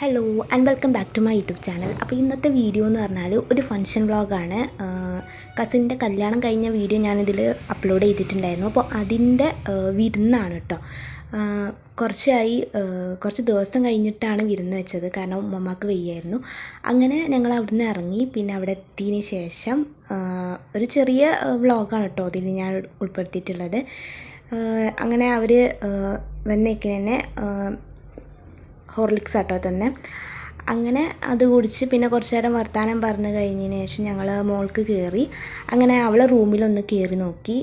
Hello and welcome back to my YouTube channel. അപ്പോൾ ഇന്നത്തെ video എന്ന് പറഞ്ഞാൽ ഒരു ഫംഗ്ഷൻ വ്ളോഗാണ്. കസിൻ്റെ കല്യാണം കഴിഞ്ഞ വീഡിയോ ഞാനിതിൽ അപ്ലോഡ് ചെയ്തിട്ടുണ്ടായിരുന്നു. അപ്പോൾ അതിൻ്റെ വിരുന്നാണ് കേട്ടോ. കുറച്ച് ദിവസം കഴിഞ്ഞിട്ടാണ് വിരുന്ന് വെച്ചത്, കാരണം ഉമ്മമാക്ക് വയ്യായിരുന്നു. അങ്ങനെ ഞങ്ങൾ അവിടുന്ന് ഇറങ്ങി. പിന്നെ അവിടെ എത്തിയതിന് ശേഷം ഒരു ചെറിയ വ്ളോഗാണ് കേട്ടോ അതിൽ ഞാൻ ഉൾപ്പെടുത്തിയിട്ടുള്ളത്. അങ്ങനെ അവർ വന്നേക്കിന് തന്നെ ഹോർലിക്സ് ആട്ടോ തന്നെ. അങ്ങനെ അത് കുടിച്ച് പിന്നെ കുറച്ച് നേരം വർത്താനം പറഞ്ഞു കഴിഞ്ഞതിന് ശേഷം ഞങ്ങൾ മോൾക്ക് കയറി. അങ്ങനെ അവളെ റൂമിലൊന്ന് കയറി നോക്കി.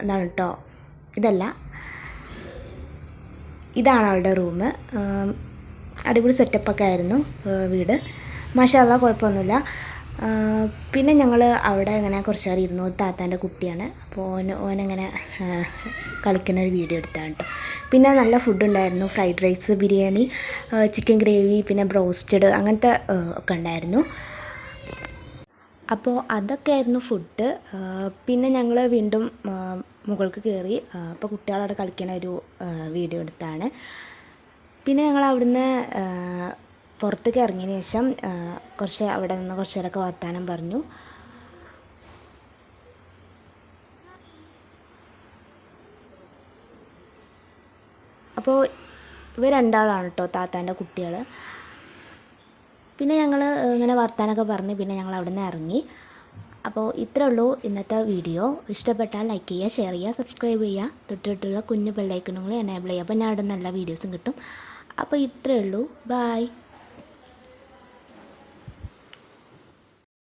എന്താണ് കേട്ടോ, ഇതാണ് അവളുടെ റൂം. അടിപൊളി സെറ്റപ്പൊക്കെ ആയിരുന്നു വീട്. മാഷാ അല്ലാഹ്, കുഴപ്പമൊന്നുമില്ല. പിന്നെ ഞങ്ങൾ അവിടെ ഇങ്ങനെ കുറച്ച് നേരം ഇരുന്നു. താത്താൻ്റെ കുട്ടിയാണ്, അപ്പോൾ ഓനങ്ങനെ കളിക്കുന്ന ഒരു വീഡിയോ എടുത്താണ് കേട്ടോ. പിന്നെ നല്ല ഫുഡ് ഉണ്ടായിരുന്നു. Fried rice, biryani, chicken gravy, പിന്നെ ബ്രോസ്റ്റഡ്, അങ്ങനത്തെ ഒക്കെ ഉണ്ടായിരുന്നു. അപ്പോൾ അതൊക്കെ ആയിരുന്നു ഫുഡ്. പിന്നെ ഞങ്ങൾ വീണ്ടും മുകൾക്ക് കയറി. അപ്പോൾ കുട്ടികളവിടെ കളിക്കുന്ന ഒരു വീഡിയോ എടുത്താണ്. പിന്നെ ഞങ്ങൾ അവിടുന്ന് പുറത്തേക്ക് ഇറങ്ങിയതിന് ശേഷം അവിടെ നിന്ന് കുറച്ച് നേരമൊക്കെ വർത്താനം പറഞ്ഞു. അപ്പോൾ ഇവർ രണ്ടാളാണ് കേട്ടോ താത്താൻ്റെ കുട്ടികൾ. പിന്നെ ഞങ്ങൾ ഇങ്ങനെ വർത്താനമൊക്കെ പറഞ്ഞ് പിന്നെ ഞങ്ങൾ അവിടെ നിന്ന് ഇറങ്ങി. അപ്പോൾ ഇത്രേ ഉള്ളൂ ഇന്നത്തെ വീഡിയോ. ഇഷ്ടപ്പെട്ടാൽ ലൈക്ക് ചെയ്യുക, ഷെയർ ചെയ്യുക, സബ്സ്ക്രൈബ് ചെയ്യുക, തൊട്ടിട്ടുള്ള കുഞ്ഞു ബെല്ലൈക്കണുകൾ എനേബിൾ ചെയ്യുക. അപ്പോൾ ഞാൻ അവിടെ നല്ല വീഡിയോസും കിട്ടും. അപ്പോൾ ഇത്രേ ഉള്ളൂ. ബൈ.